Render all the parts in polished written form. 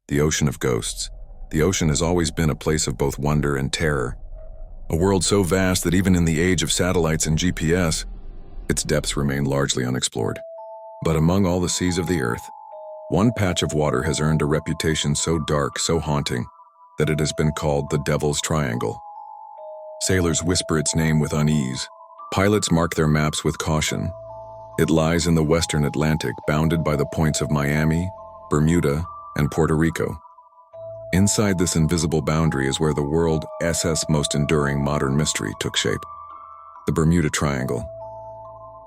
The ocean of ghosts. The ocean has always been a place of both wonder and terror. A world so vast that even in the age of satellites and GPS, its depths remain largely unexplored. But among all the seas of the earth, one patch of water has earned a reputation so dark, so haunting, that it has been called the Devil's Triangle. Sailors whisper its name with unease. Pilots mark their maps with caution. It lies in the western Atlantic, bounded by the points of Miami, Bermuda, and Puerto Rico. Inside this invisible boundary is where the world's most enduring modern mystery took shape: the Bermuda Triangle.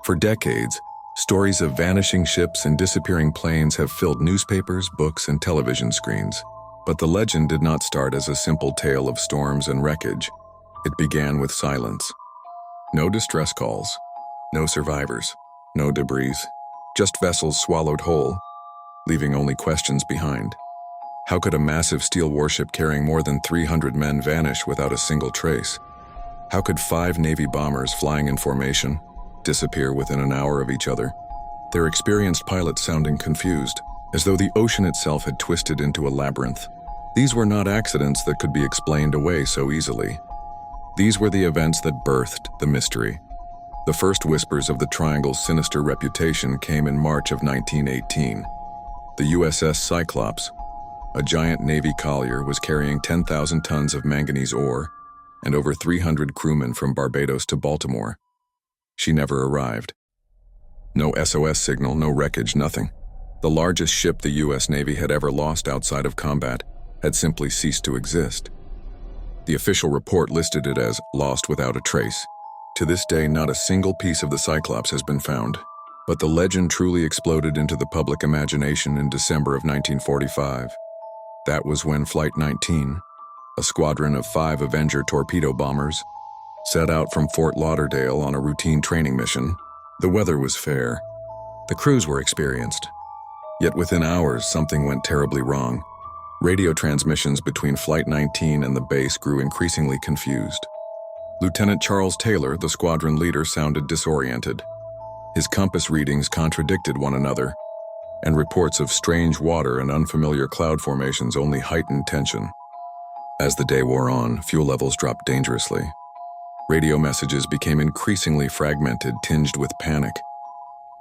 For decades, stories of vanishing ships and disappearing planes have filled newspapers, books, and television screens. But the legend did not start as a simple tale of storms and wreckage. It began with silence. No distress calls, no survivors, no debris, just vessels swallowed whole, leaving only questions behind. How could a massive steel warship carrying more than 300 men vanish without a single trace? How could 5 Navy bombers flying in formation disappear within an hour of each other, their experienced pilots sounding confused, as though the ocean itself had twisted into a labyrinth? These were not accidents that could be explained away so easily. These were the events that birthed the mystery. The first whispers of the Triangle's sinister reputation came in March of 1918. The USS Cyclops, a giant Navy collier, was carrying 10,000 tons of manganese ore and over 300 crewmen from Barbados to Baltimore. She never arrived. No SOS signal, no wreckage, nothing. The largest ship the U.S. Navy had ever lost outside of combat had simply ceased to exist. The official report listed it as lost without a trace. To this day, not a single piece of the Cyclops has been found. But the legend truly exploded into the public imagination in December of 1945. That was when Flight 19, a squadron of 5 Avenger torpedo bombers, set out from Fort Lauderdale on a routine training mission. The weather was fair. The crews were experienced. Yet within hours, something went terribly wrong. Radio transmissions between Flight 19 and the base grew increasingly confused. Lieutenant Charles Taylor, the squadron leader, sounded disoriented. His compass readings contradicted one another, and reports of strange water and unfamiliar cloud formations only heightened tension. As the day wore on, fuel levels dropped dangerously. Radio messages became increasingly fragmented, tinged with panic.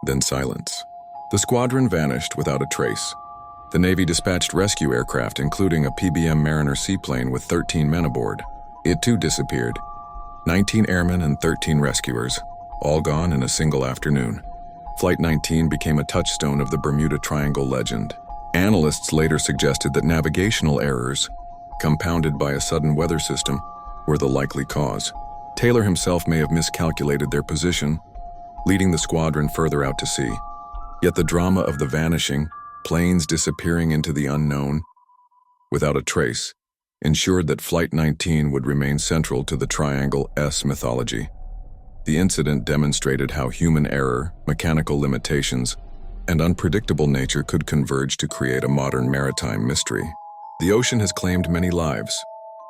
Then silence. The squadron vanished without a trace. The Navy dispatched rescue aircraft, including a PBM Mariner seaplane with 13 men aboard. It too disappeared. 19 airmen and 13 rescuers, all gone in a single afternoon. Flight 19 became a touchstone of the Bermuda Triangle legend. Analysts later suggested that navigational errors, compounded by a sudden weather system, were the likely cause. Taylor himself may have miscalculated their position, leading the squadron further out to sea. Yet the drama of the vanishing, planes disappearing into the unknown, without a trace, ensured that Flight 19 would remain central to the Triangle's mythology. The incident demonstrated how human error, mechanical limitations, and unpredictable nature could converge to create a modern maritime mystery. The ocean has claimed many lives,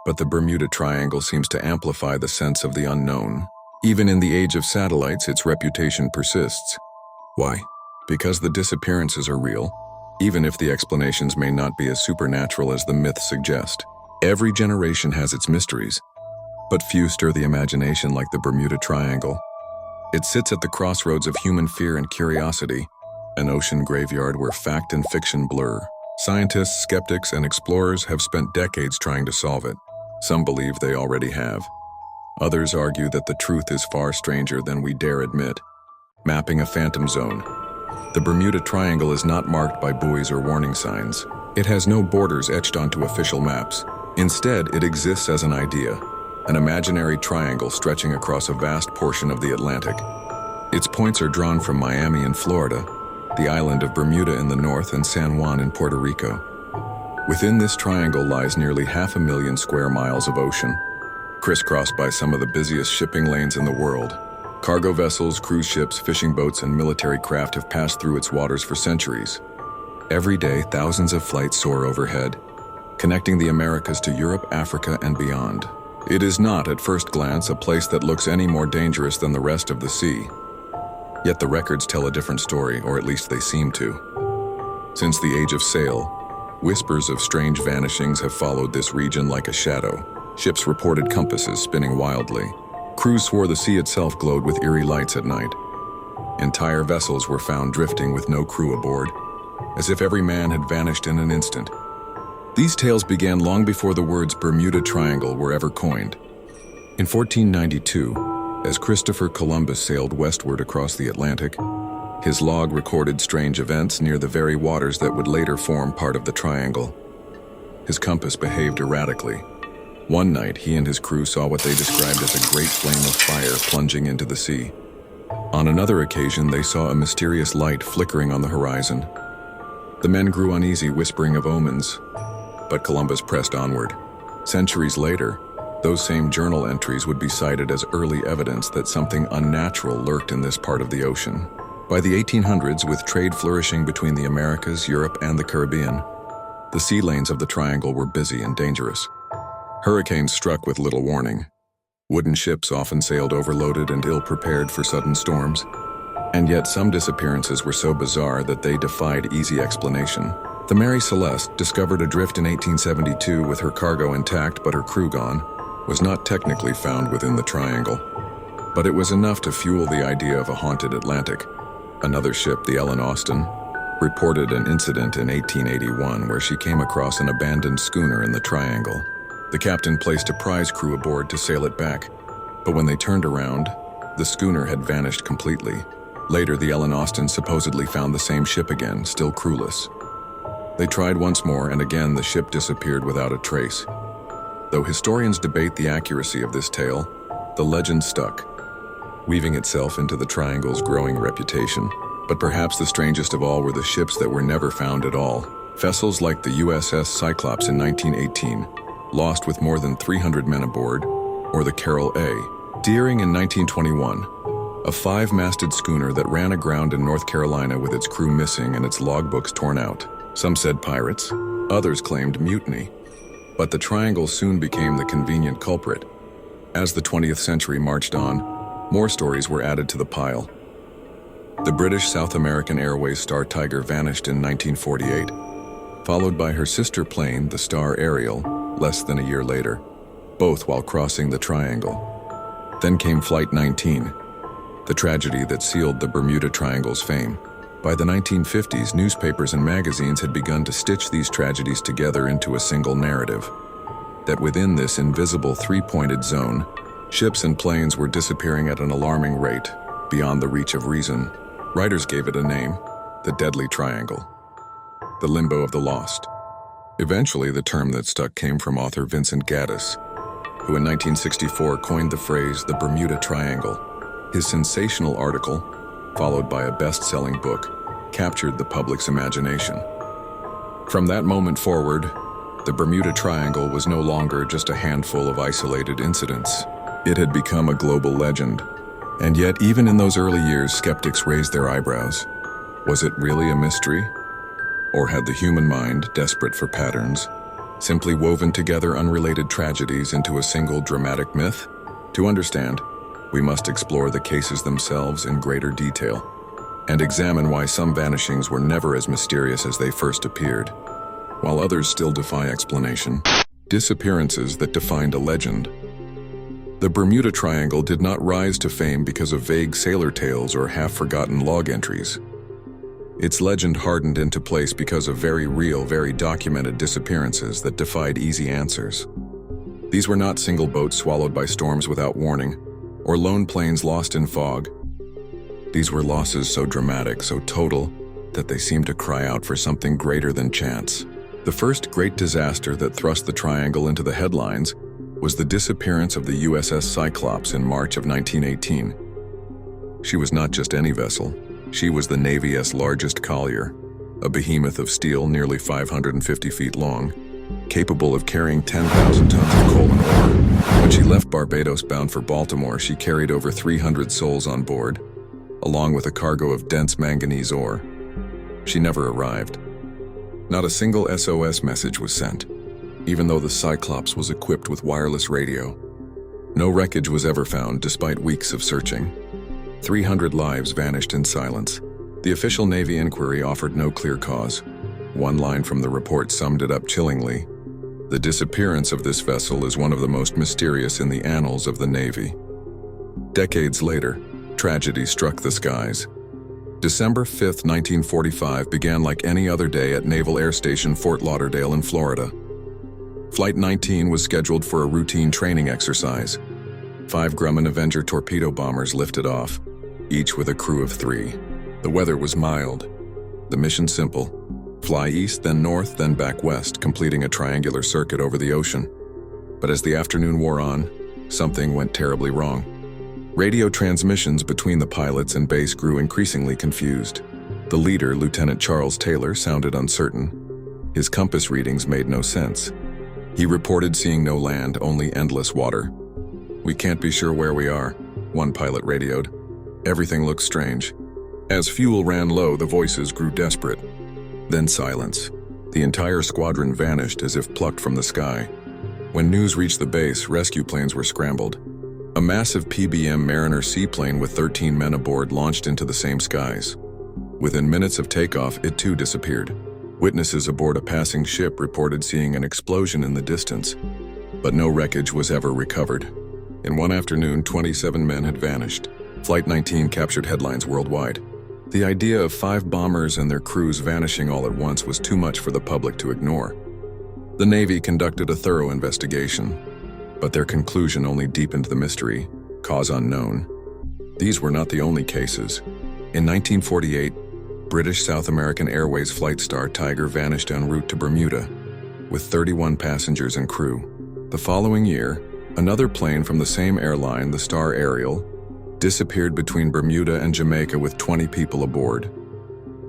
but the Bermuda Triangle seems to amplify the sense of the unknown. Even in the age of satellites, its reputation persists. Why? Because the disappearances are real, even if the explanations may not be as supernatural as the myths suggest. Every generation has its mysteries, but few stir the imagination like the Bermuda Triangle. It sits at the crossroads of human fear and curiosity, an ocean graveyard where fact and fiction blur. Scientists, skeptics, and explorers have spent decades trying to solve it. Some believe they already have. Others argue that the truth is far stranger than we dare admit. Mapping a phantom zone. The Bermuda Triangle is not marked by buoys or warning signs. It has no borders etched onto official maps. Instead, it exists as an idea, an imaginary triangle stretching across a vast portion of the Atlantic. Its points are drawn from Miami in Florida, the island of Bermuda in the north, and San Juan in Puerto Rico. Within this triangle lies nearly 500,000 square miles of ocean, crisscrossed by some of the busiest shipping lanes in the world. Cargo vessels, cruise ships, fishing boats, and military craft have passed through its waters for centuries. Every day, thousands of flights soar overhead, connecting the Americas to Europe, Africa, and beyond. It is not, at first glance, a place that looks any more dangerous than the rest of the sea. Yet the records tell a different story, or at least they seem to. Since the age of sail, Whispers of strange vanishings have followed this region like a shadow. Ships reported compasses spinning wildly. Crews swore the sea itself glowed with eerie lights at night. Entire vessels were found drifting with no crew aboard, as if every man had vanished in an instant. These tales began long before the words Bermuda Triangle were ever coined. In 1492, as Christopher Columbus sailed westward across the Atlantic, his log recorded strange events near the very waters that would later form part of the triangle. His compass behaved erratically. One night, he and his crew saw what they described as a great flame of fire plunging into the sea. On another occasion, they saw a mysterious light flickering on the horizon. The men grew uneasy, whispering of omens, but Columbus pressed onward. Centuries later, those same journal entries would be cited as early evidence that something unnatural lurked in this part of the ocean. By the 1800s, with trade flourishing between the Americas, Europe, and the Caribbean, the sea lanes of the triangle were busy and dangerous. Hurricanes struck with little warning. Wooden ships often sailed overloaded and ill-prepared for sudden storms. And yet some disappearances were so bizarre that they defied easy explanation. The Mary Celeste, discovered adrift in 1872 with her cargo intact but her crew gone, was not technically found within the triangle. But it was enough to fuel the idea of a haunted Atlantic. Another ship, the Ellen Austin, reported an incident in 1881 where she came across an abandoned schooner in the triangle. The captain placed a prize crew aboard to sail it back, but when they turned around, the schooner had vanished completely. Later, the Ellen Austin supposedly found the same ship again, still crewless. They tried once more, and again the ship disappeared without a trace. Though historians debate the accuracy of this tale, the legend stuck, weaving itself into the triangle's growing reputation. But perhaps the strangest of all were the ships that were never found at all. Vessels like the USS Cyclops in 1918, lost with more than 300 men aboard, or the Carroll A. Deering in 1921, a 5-masted schooner that ran aground in North Carolina with its crew missing and its logbooks torn out. Some said pirates, others claimed mutiny. But the triangle soon became the convenient culprit. As the 20th century marched on, more stories were added to the pile. The British South American Airways Star Tiger vanished in 1948, followed by her sister plane, the Star Ariel, less than a year later, both while crossing the triangle. Then came Flight 19, the tragedy that sealed the Bermuda Triangle's fame. By the 1950s, newspapers and magazines had begun to stitch these tragedies together into a single narrative. That within this invisible three-pointed zone, ships and planes were disappearing at an alarming rate, beyond the reach of reason. Writers gave it a name, the Deadly Triangle, the limbo of the lost. Eventually, the term that stuck came from author Vincent Gaddis, who in 1964 coined the phrase the Bermuda Triangle. His sensational article, followed by a best-selling book, captured the public's imagination. From that moment forward, the Bermuda Triangle was no longer just a handful of isolated incidents. It had become a global legend. And yet, even in those early years, skeptics raised their eyebrows. Was it really a mystery? Or had the human mind, desperate for patterns, simply woven together unrelated tragedies into a single dramatic myth? To understand, we must explore the cases themselves in greater detail and examine why some vanishings were never as mysterious as they first appeared, while others still defy explanation. Disappearances that defined a legend. The Bermuda Triangle did not rise to fame because of vague sailor tales or half-forgotten log entries. Its legend hardened into place because of very real, very documented disappearances that defied easy answers. These were not single boats swallowed by storms without warning, or lone planes lost in fog. These were losses so dramatic, so total, that they seemed to cry out for something greater than chance. The first great disaster that thrust the triangle into the headlines was the disappearance of the USS Cyclops in March of 1918. She was not just any vessel. She was the Navy's largest collier, a behemoth of steel nearly 550 feet long, capable of carrying 10,000 tons of coal and ore. When she left Barbados bound for Baltimore, she carried over 300 souls on board, along with a cargo of dense manganese ore. She never arrived. Not a single SOS message was sent, even though the Cyclops was equipped with wireless radio. No wreckage was ever found despite weeks of searching. 300 lives vanished in silence. The official Navy inquiry offered no clear cause. One line from the report summed it up chillingly. The disappearance of this vessel is one of the most mysterious in the annals of the Navy. Decades later, tragedy struck the skies. December 5, 1945 began like any other day at Naval Air Station Fort Lauderdale in Florida. Flight 19 was scheduled for a routine training exercise. 5 Grumman Avenger torpedo bombers lifted off, each with a crew of 3. The weather was mild. The mission simple: fly east, then north, then back west, completing a triangular circuit over the ocean. But as the afternoon wore on, something went terribly wrong. Radio transmissions between the pilots and base grew increasingly confused. The leader, Lieutenant Charles Taylor, sounded uncertain. His compass readings made no sense. He reported seeing no land, only endless water. "We can't be sure where we are," one pilot radioed. "Everything looks strange." As fuel ran low, the voices grew desperate. Then silence. The entire squadron vanished as if plucked from the sky. When news reached the base, rescue planes were scrambled. A massive PBM Mariner seaplane with 13 men aboard launched into the same skies. Within minutes of takeoff, it too disappeared. Witnesses aboard a passing ship reported seeing an explosion in the distance, but no wreckage was ever recovered. In one afternoon, 27 men had vanished. Flight 19 captured headlines worldwide. The idea of 5 bombers and their crews vanishing all at once was too much for the public to ignore. The Navy conducted a thorough investigation, but their conclusion only deepened the mystery: cause unknown. These were not the only cases. In 1948, British South American Airways flight star Tiger vanished en route to Bermuda, with 31 passengers and crew. The following year, another plane from the same airline, the Star Ariel, disappeared between Bermuda and Jamaica with 20 people aboard.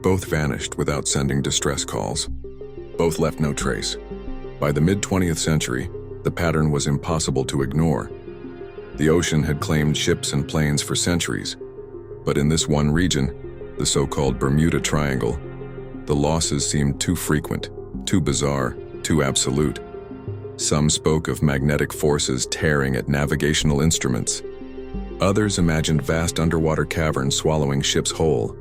Both vanished without sending distress calls. Both left no trace. By the mid-20th century, the pattern was impossible to ignore. The ocean had claimed ships and planes for centuries, but in this one region, the so-called Bermuda Triangle, the losses seemed too frequent, too bizarre, too absolute. Some spoke of magnetic forces tearing at navigational instruments. Others imagined vast underwater caverns swallowing ships whole.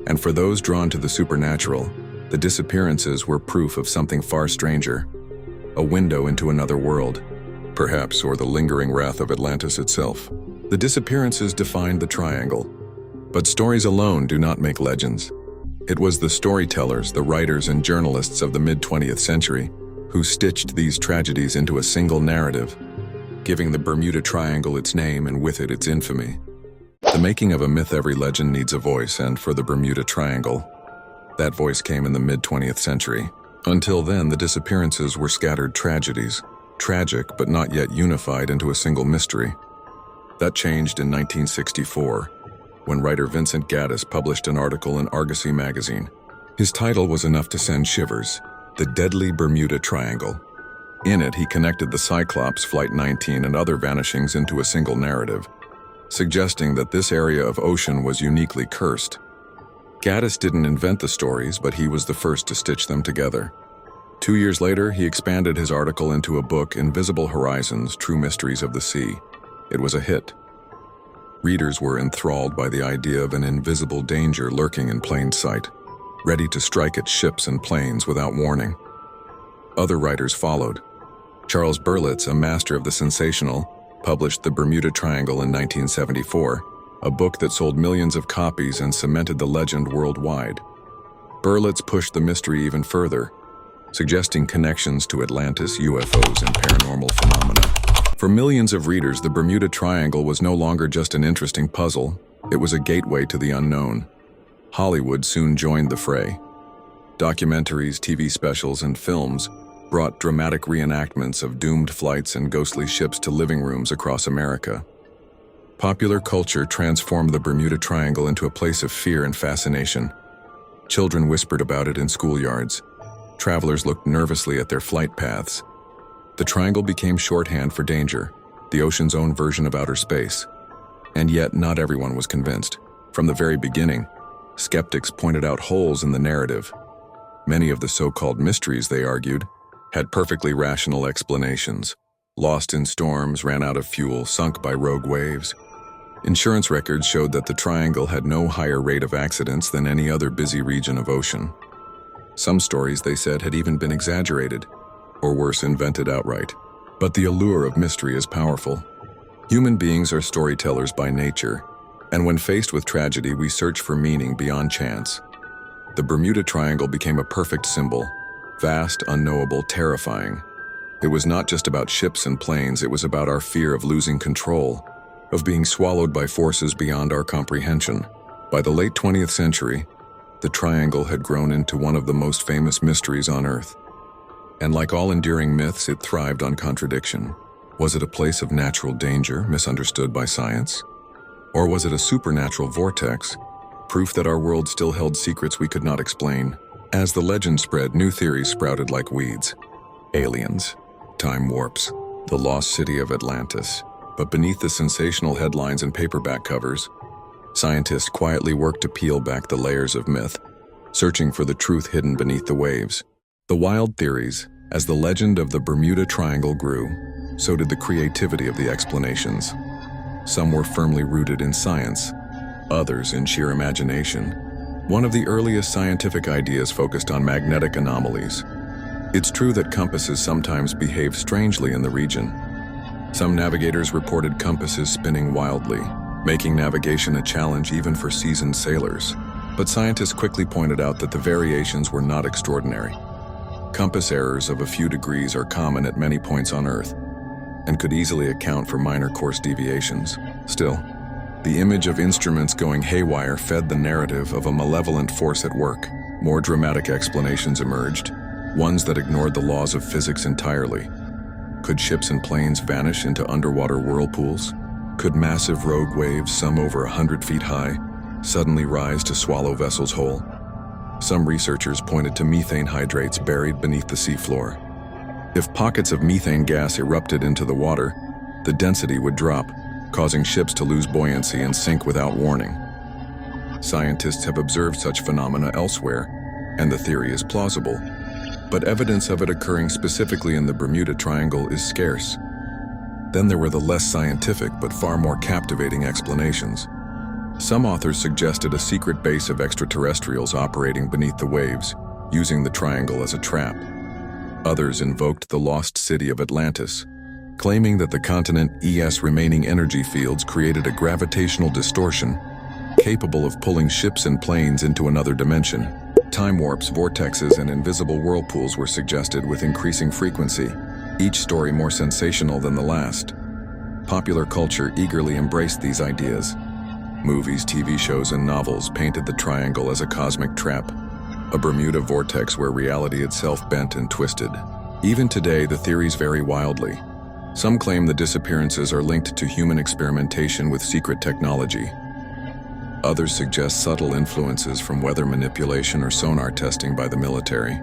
And for those drawn to the supernatural, the disappearances were proof of something far stranger: a window into another world, perhaps, or the lingering wrath of Atlantis itself. The disappearances defined the triangle. But stories alone do not make legends. It was the storytellers, the writers and journalists of the mid-20th century who stitched these tragedies into a single narrative, giving the Bermuda Triangle its name and with it its infamy. The making of a myth, every legend needs a voice, and for the Bermuda Triangle, that voice came in the mid-20th century. Until then, the disappearances were scattered tragedies, tragic but not yet unified into a single mystery. That changed in 1964, when writer Vincent Gaddis published an article in Argosy magazine. His title was enough to send shivers: The Deadly Bermuda Triangle. In it, he connected the Cyclops, Flight 19, and other vanishings into a single narrative, suggesting that this area of ocean was uniquely cursed. Gaddis didn't invent the stories, but he was the first to stitch them together. 2 years later, he expanded his article into a book, Invisible Horizons: True Mysteries of the Sea. It was a hit. Readers were enthralled by the idea of an invisible danger lurking in plain sight, ready to strike at ships and planes without warning. Other writers followed. Charles Berlitz, a master of the sensational, published The Bermuda Triangle in 1974, a book that sold millions of copies and cemented the legend worldwide. Berlitz pushed the mystery even further, suggesting connections to Atlantis, UFOs, and paranormal phenomena. For millions of readers, the Bermuda Triangle was no longer just an interesting puzzle, it was a gateway to the unknown. Hollywood soon joined the fray. Documentaries, TV specials, and films brought dramatic reenactments of doomed flights and ghostly ships to living rooms across America. Popular culture transformed the Bermuda Triangle into a place of fear and fascination. Children whispered about it in schoolyards. Travelers looked nervously at their flight paths. The triangle became shorthand for danger, the ocean's own version of outer space. And yet, not everyone was convinced. From the very beginning, skeptics pointed out holes in the narrative. Many of the so-called mysteries, they argued, had perfectly rational explanations. Lost in storms, ran out of fuel, sunk by rogue waves. Insurance records showed that the triangle had no higher rate of accidents than any other busy region of ocean. Some stories, they said, had even been exaggerated, or worse, invented outright. But the allure of mystery is powerful. Human beings are storytellers by nature, and when faced with tragedy, we search for meaning beyond chance. The Bermuda Triangle became a perfect symbol, vast, unknowable, terrifying. It was not just about ships and planes, it was about our fear of losing control, of being swallowed by forces beyond our comprehension. By the late 20th century, the Triangle had grown into one of the most famous mysteries on Earth. And like all enduring myths, it thrived on contradiction. Was it a place of natural danger, misunderstood by science? Or was it a supernatural vortex, proof that our world still held secrets we could not explain? As the legend spread, new theories sprouted like weeds. Aliens, time warps, the lost city of Atlantis. But beneath the sensational headlines and paperback covers, scientists quietly worked to peel back the layers of myth, searching for the truth hidden beneath the waves. The wild theories, as the legend of the Bermuda Triangle grew, so did the creativity of the explanations. Some were firmly rooted in science, others in sheer imagination. One of the earliest scientific ideas focused on magnetic anomalies. It's true that compasses sometimes behave strangely in the region. Some navigators reported compasses spinning wildly, making navigation a challenge even for seasoned sailors. But scientists quickly pointed out that the variations were not extraordinary. Compass errors of a few degrees are common at many points on Earth, and could easily account for minor course deviations. Still, the image of instruments going haywire fed the narrative of a malevolent force at work. More dramatic explanations emerged, ones that ignored the laws of physics entirely. Could ships and planes vanish into underwater whirlpools? Could massive rogue waves, some over 100 feet high, suddenly rise to swallow vessels whole? Some researchers pointed to methane hydrates buried beneath the seafloor. If pockets of methane gas erupted into the water, the density would drop, causing ships to lose buoyancy and sink without warning. Scientists have observed such phenomena elsewhere, and the theory is plausible. But evidence of it occurring specifically in the Bermuda Triangle is scarce. Then there were the less scientific but far more captivating explanations. Some authors suggested a secret base of extraterrestrials operating beneath the waves, using the triangle as a trap. Others invoked the lost city of Atlantis, claiming that the continent's remaining energy fields created a gravitational distortion capable of pulling ships and planes into another dimension. Time warps, vortexes, and invisible whirlpools were suggested with increasing frequency, each story more sensational than the last. Popular culture eagerly embraced these ideas. Movies, TV shows, and novels painted the triangle as a cosmic trap, a Bermuda vortex where reality itself bent and twisted. Even today, the theories vary wildly. Some claim the disappearances are linked to human experimentation with secret technology. Others suggest subtle influences from weather manipulation or sonar testing by the military.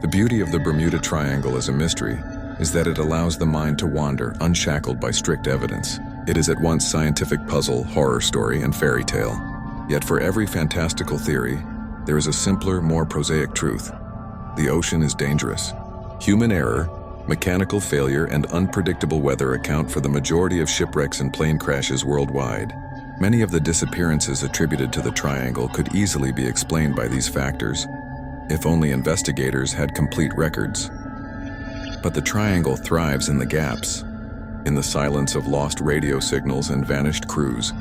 The beauty of the Bermuda Triangle as a mystery is that it allows the mind to wander, unshackled by strict evidence. It is at once scientific puzzle, horror story, and fairy tale. Yet for every fantastical theory, there is a simpler, more prosaic truth. The ocean is dangerous. Human error, mechanical failure, and unpredictable weather account for the majority of shipwrecks and plane crashes worldwide. Many of the disappearances attributed to the Triangle could easily be explained by these factors, if only investigators had complete records. But the Triangle thrives in the gaps, in the silence of lost radio signals and vanished crews.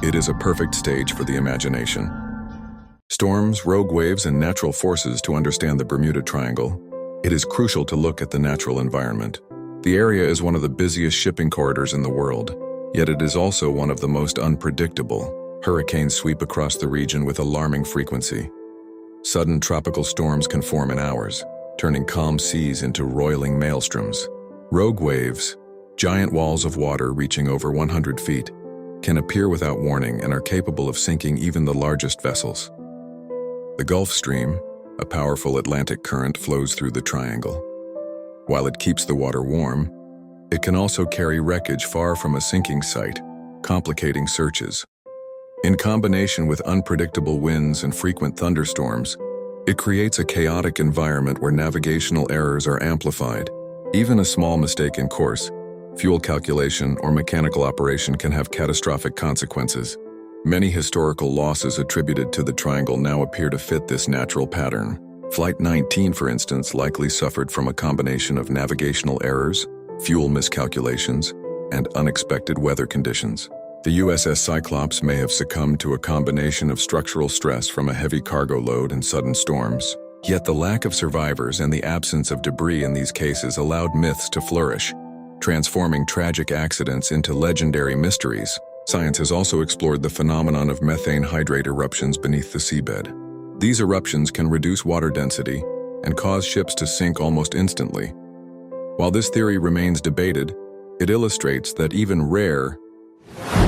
It is a perfect stage for the imagination. Storms, rogue waves, and natural forces. To understand the Bermuda Triangle, it is crucial to look at the natural environment. The area is one of the busiest shipping corridors in the world, yet it is also one of the most unpredictable. Hurricanes sweep across the region with alarming frequency. Sudden tropical storms can form in hours, turning calm seas into roiling maelstroms. Rogue waves, giant walls of water reaching over 100 feet, can appear without warning and are capable of sinking even the largest vessels. The Gulf Stream, a powerful Atlantic current, flows through the Triangle. While it keeps the water warm, it can also carry wreckage far from a sinking site, complicating searches. In combination with unpredictable winds and frequent thunderstorms, it creates a chaotic environment where navigational errors are amplified. Even a small mistake in course, fuel calculation, or mechanical operation can have catastrophic consequences. Many historical losses attributed to the Triangle now appear to fit this natural pattern. Flight 19, for instance, likely suffered from a combination of navigational errors, fuel miscalculations, and unexpected weather conditions. The USS Cyclops may have succumbed to a combination of structural stress from a heavy cargo load and sudden storms. Yet the lack of survivors and the absence of debris in these cases allowed myths to flourish, transforming tragic accidents into legendary mysteries. Science has also explored the phenomenon of methane hydrate eruptions beneath the seabed. These eruptions can reduce water density and cause ships to sink almost instantly. While this theory remains debated, it illustrates that even rare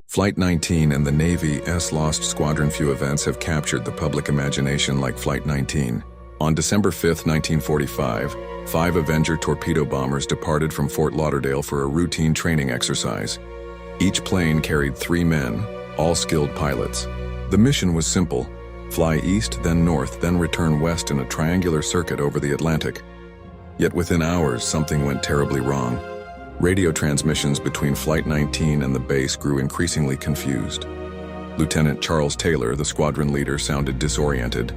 Flight 19 and the Navy's Lost Squadron few events have captured the public imagination like Flight 19. On December 5, 1945, 5 Avenger torpedo bombers departed from Fort Lauderdale for a routine training exercise. Each plane carried 3 men, all skilled pilots. The mission was simple: fly east, then north, then return west in a triangular circuit over the Atlantic. Yet within hours, something went terribly wrong. Radio transmissions between Flight 19 and the base grew increasingly confused. Lieutenant Charles Taylor, the squadron leader, sounded disoriented.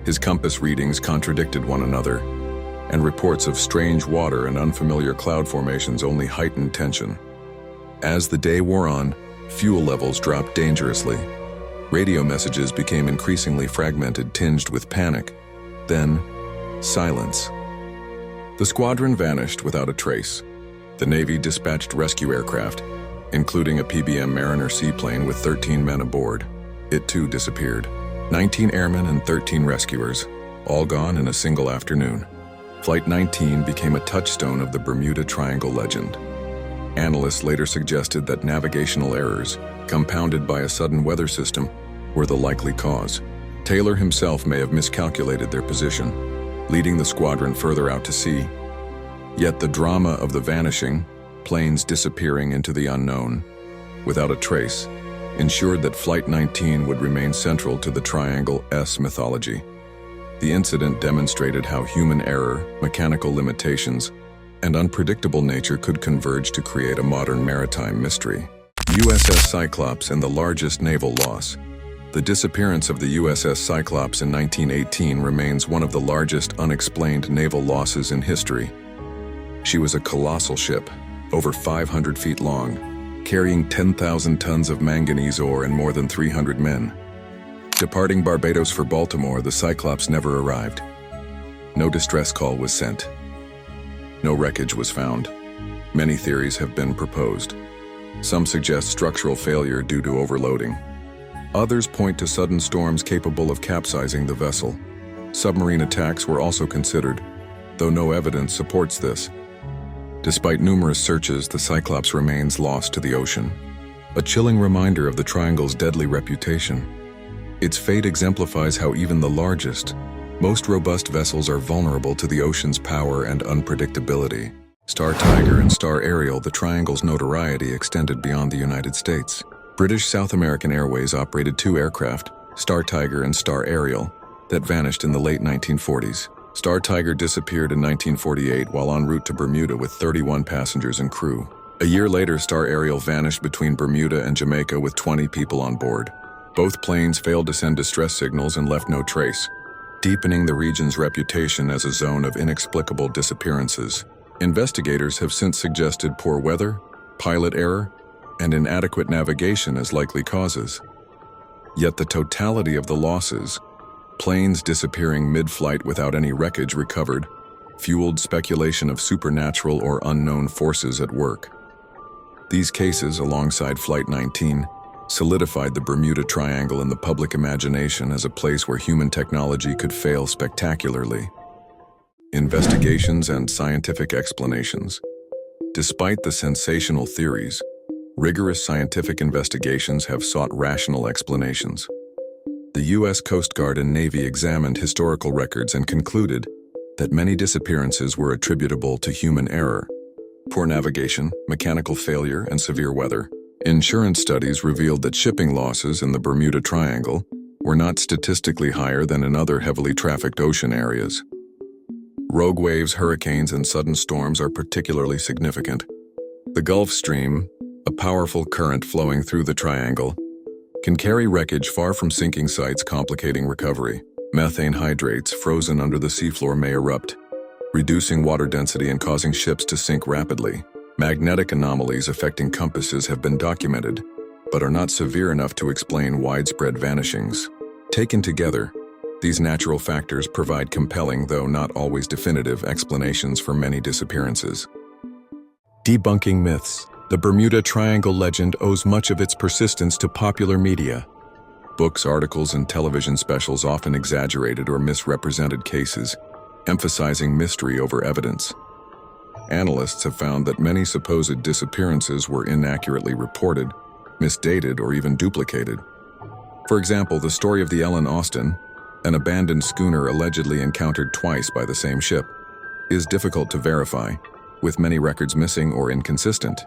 His compass readings contradicted one another, and reports of strange water and unfamiliar cloud formations only heightened tension. As the day wore on, fuel levels dropped dangerously. Radio messages became increasingly fragmented, tinged with panic. Then, silence. The squadron vanished without a trace. The Navy dispatched rescue aircraft, including a PBM Mariner seaplane with 13 men aboard. It too disappeared. 19 airmen and 13 rescuers, all gone in a single afternoon. Flight 19 became a touchstone of the Bermuda Triangle legend. Analysts later suggested that navigational errors, compounded by a sudden weather system, were the likely cause. Taylor himself may have miscalculated their position, leading the squadron further out to sea. Yet the drama of the vanishing, planes disappearing into the unknown, without a trace, ensured that Flight 19 would remain central to the Triangle's mythology. The incident demonstrated how human error, mechanical limitations, and unpredictable nature could converge to create a modern maritime mystery. USS Cyclops and the largest naval loss. The disappearance of the USS Cyclops in 1918 remains one of the largest unexplained naval losses in history. She was a colossal ship, over 500 feet long, carrying 10,000 tons of manganese ore and more than 300 men. Departing Barbados for Baltimore, the Cyclops never arrived. No distress call was sent. No wreckage was found. Many theories have been proposed. Some suggest structural failure due to overloading. Others point to sudden storms capable of capsizing the vessel. Submarine attacks were also considered, though no evidence supports this. Despite numerous searches, the Cyclops remains lost to the ocean, a chilling reminder of the Triangle's deadly reputation. Its fate exemplifies how even the largest, most robust vessels are vulnerable to the ocean's power and unpredictability. Star Tiger and Star Ariel, the Triangle's notoriety extended beyond the United States. British South American Airways operated 2 aircraft, Star Tiger and Star Ariel, that vanished in the late 1940s. Star Tiger disappeared in 1948 while en route to Bermuda with 31 passengers and crew. A year later, Star Ariel vanished between Bermuda and Jamaica with 20 people on board. Both planes failed to send distress signals and left no trace, deepening the region's reputation as a zone of inexplicable disappearances. Investigators have since suggested poor weather, pilot error, and inadequate navigation as likely causes. Yet the totality of the losses, planes disappearing mid-flight without any wreckage recovered, fueled speculation of supernatural or unknown forces at work. These cases, alongside Flight 19, solidified the Bermuda Triangle in the public imagination as a place where human technology could fail spectacularly. Investigations and scientific explanations. Despite the sensational theories, rigorous scientific investigations have sought rational explanations. The U.S. Coast Guard and Navy examined historical records and concluded that many disappearances were attributable to human error, poor navigation, mechanical failure, and severe weather. Insurance studies revealed that shipping losses in the Bermuda Triangle were not statistically higher than in other heavily trafficked ocean areas. Rogue waves, hurricanes, and sudden storms are particularly significant. The Gulf Stream, a powerful current flowing through the triangle, can carry wreckage far from sinking sites, complicating recovery. Methane hydrates frozen under the seafloor may erupt, reducing water density and causing ships to sink rapidly. Magnetic anomalies affecting compasses have been documented, but are not severe enough to explain widespread vanishings. Taken together, these natural factors provide compelling, though not always definitive, explanations for many disappearances. Debunking myths. The Bermuda Triangle legend owes much of its persistence to popular media. Books, articles, and television specials often exaggerated or misrepresented cases, emphasizing mystery over evidence. Analysts have found that many supposed disappearances were inaccurately reported, misdated, or even duplicated. For example, the story of the Ellen Austin, an abandoned schooner allegedly encountered twice by the same ship, is difficult to verify, with many records missing or inconsistent.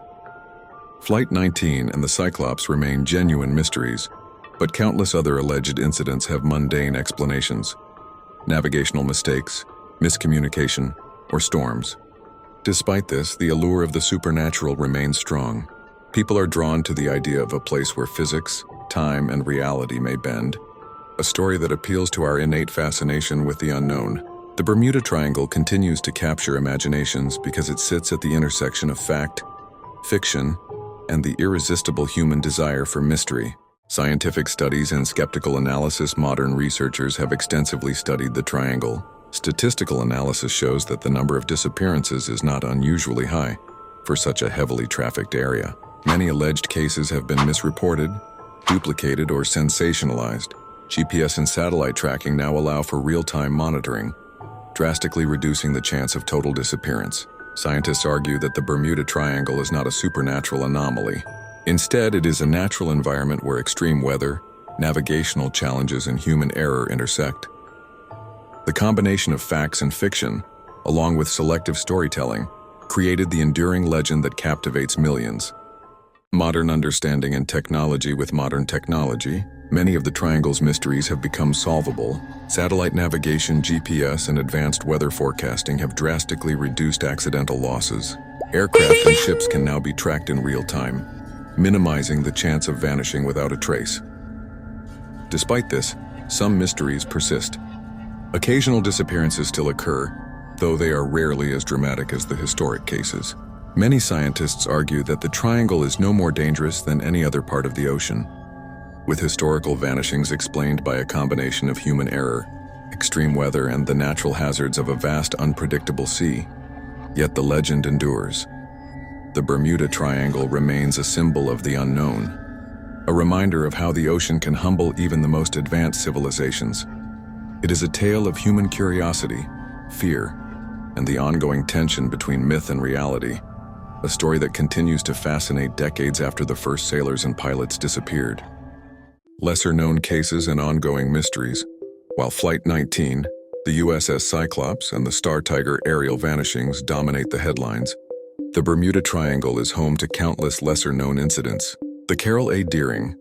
Flight 19 and the Cyclops remain genuine mysteries, but countless other alleged incidents have mundane explanations: navigational mistakes, miscommunication, or storms. Despite this, the allure of the supernatural remains strong. People are drawn to the idea of a place where physics, time, and reality may bend, a story that appeals to our innate fascination with the unknown. The Bermuda Triangle continues to capture imaginations because it sits at the intersection of fact, fiction, and the irresistible human desire for mystery. Scientific studies and skeptical analysis. Modern researchers have extensively studied the triangle. Statistical analysis shows that the number of disappearances is not unusually high for such a heavily trafficked area. Many alleged cases have been misreported, duplicated, or sensationalized. GPS and satellite tracking now allow for real-time monitoring, drastically reducing the chance of total disappearance. Scientists argue that the Bermuda Triangle is not a supernatural anomaly. Instead, it is a natural environment where extreme weather, navigational challenges, and human error intersect. The combination of facts and fiction, along with selective storytelling, created the enduring legend that captivates millions. Modern understanding and technology. With modern technology, many of the triangle's mysteries have become solvable. Satellite navigation, GPS, and advanced weather forecasting have drastically reduced accidental losses. Aircraft and ships can now be tracked in real time, minimizing the chance of vanishing without a trace. Despite this, some mysteries persist. Occasional disappearances still occur, though they are rarely as dramatic as the historic cases. Many scientists argue that the triangle is no more dangerous than any other part of the ocean, with historical vanishings explained by a combination of human error, extreme weather, and the natural hazards of a vast, unpredictable sea. Yet the legend endures. The Bermuda Triangle remains a symbol of the unknown, a reminder of how the ocean can humble even the most advanced civilizations. It is a tale of human curiosity, fear, and the ongoing tension between myth and reality, a story that continues to fascinate decades after the first sailors and pilots disappeared. Lesser-known cases and ongoing mysteries. While Flight 19, the USS Cyclops, and the Star Tiger aerial vanishings dominate the headlines, the Bermuda Triangle is home to countless lesser-known incidents. The Carroll A. Deering,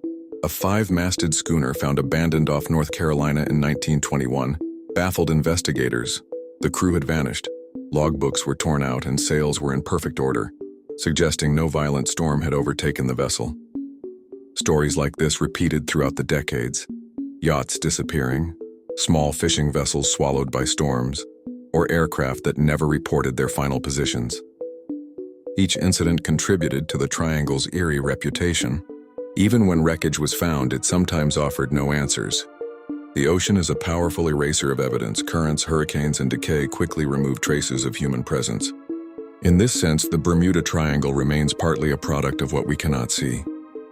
a 5-masted schooner found abandoned off North Carolina in 1921, baffled investigators. The crew had vanished, logbooks were torn out, and sails were in perfect order, suggesting no violent storm had overtaken the vessel. Stories like this repeated throughout the decades: yachts disappearing, small fishing vessels swallowed by storms, or aircraft that never reported their final positions. Each incident contributed to the Triangle's eerie reputation. Even when wreckage was found, it sometimes offered no answers. The ocean is a powerful eraser of evidence. Currents, hurricanes, and decay quickly remove traces of human presence. In this sense, the Bermuda Triangle remains partly a product of what we cannot see: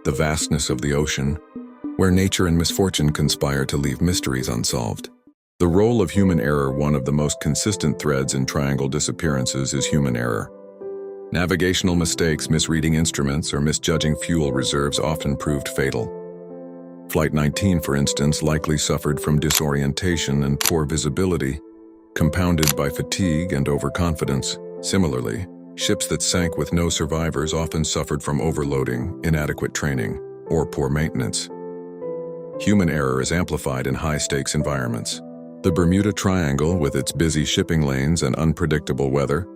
the vastness of the ocean, where nature and misfortune conspire to leave mysteries unsolved. The role of human error. One of the most consistent threads in Triangle disappearances is human error. Navigational mistakes, misreading instruments, or misjudging fuel reserves often proved fatal. Flight 19, for instance, likely suffered from disorientation and poor visibility, compounded by fatigue and overconfidence. Similarly, ships that sank with no survivors often suffered from overloading, inadequate training, or poor maintenance. Human error is amplified in high-stakes environments. The Bermuda Triangle, with its busy shipping lanes and unpredictable weather,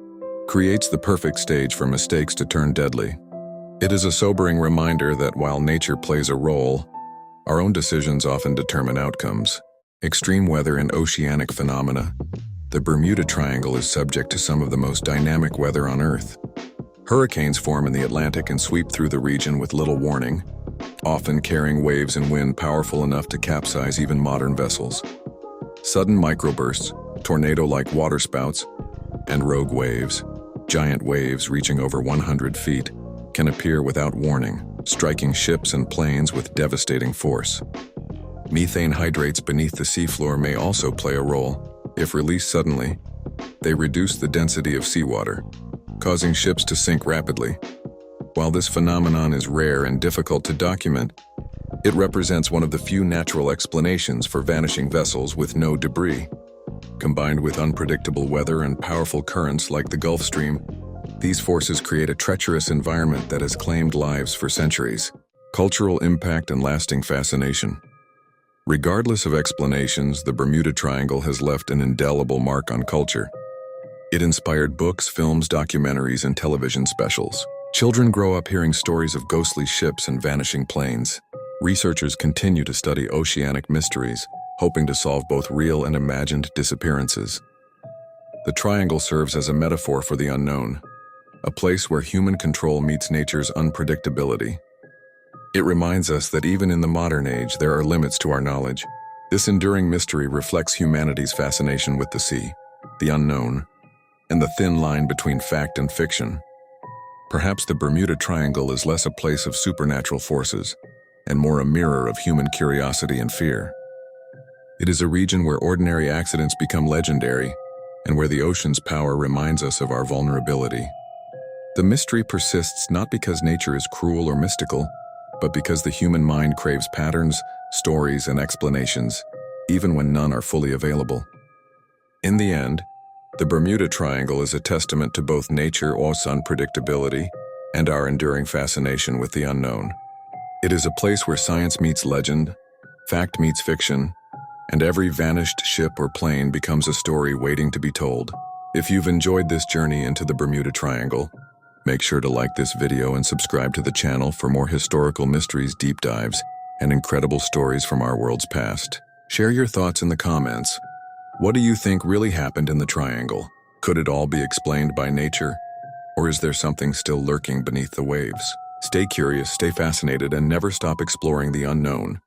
creates the perfect stage for mistakes to turn deadly. It is a sobering reminder that while nature plays a role, our own decisions often determine outcomes. Extreme weather and oceanic phenomena. The Bermuda Triangle is subject to some of the most dynamic weather on Earth. Hurricanes form in the Atlantic and sweep through the region with little warning, often carrying waves and wind powerful enough to capsize even modern vessels. Sudden microbursts, tornado-like waterspouts, and rogue waves, giant waves reaching over 100 feet, can appear without warning, striking ships and planes with devastating force. Methane hydrates beneath the seafloor may also play a role. If released suddenly, they reduce the density of seawater, causing ships to sink rapidly. While this phenomenon is rare and difficult to document, it represents one of the few natural explanations for vanishing vessels with no debris. Combined with unpredictable weather and powerful currents like the Gulf Stream, these forces create a treacherous environment that has claimed lives for centuries. Cultural impact and lasting fascination. Regardless of explanations, the Bermuda Triangle has left an indelible mark on culture. It inspired books, films, documentaries, and television specials. Children grow up hearing stories of ghostly ships and vanishing planes. Researchers continue to study oceanic mysteries, hoping to solve both real and imagined disappearances. The triangle serves as a metaphor for the unknown, a place where human control meets nature's unpredictability. It reminds us that even in the modern age, there are limits to our knowledge. This enduring mystery reflects humanity's fascination with the sea, the unknown, and the thin line between fact and fiction. Perhaps the Bermuda Triangle is less a place of supernatural forces and more a mirror of human curiosity and fear. It is a region where ordinary accidents become legendary and where the ocean's power reminds us of our vulnerability. The mystery persists not because nature is cruel or mystical, but because the human mind craves patterns, stories, and explanations, even when none are fully available. In the end, the Bermuda Triangle is a testament to both nature's unpredictability and our enduring fascination with the unknown. It is a place where science meets legend, fact meets fiction, and every vanished ship or plane becomes a story waiting to be told. If you've enjoyed this journey into the Bermuda Triangle, make sure to like this video and subscribe to the channel for more historical mysteries, deep dives, and incredible stories from our world's past. Share your thoughts in the comments. What do you think really happened in the Triangle? Could it all be explained by nature? Or is there something still lurking beneath the waves? Stay curious, stay fascinated, and never stop exploring the unknown.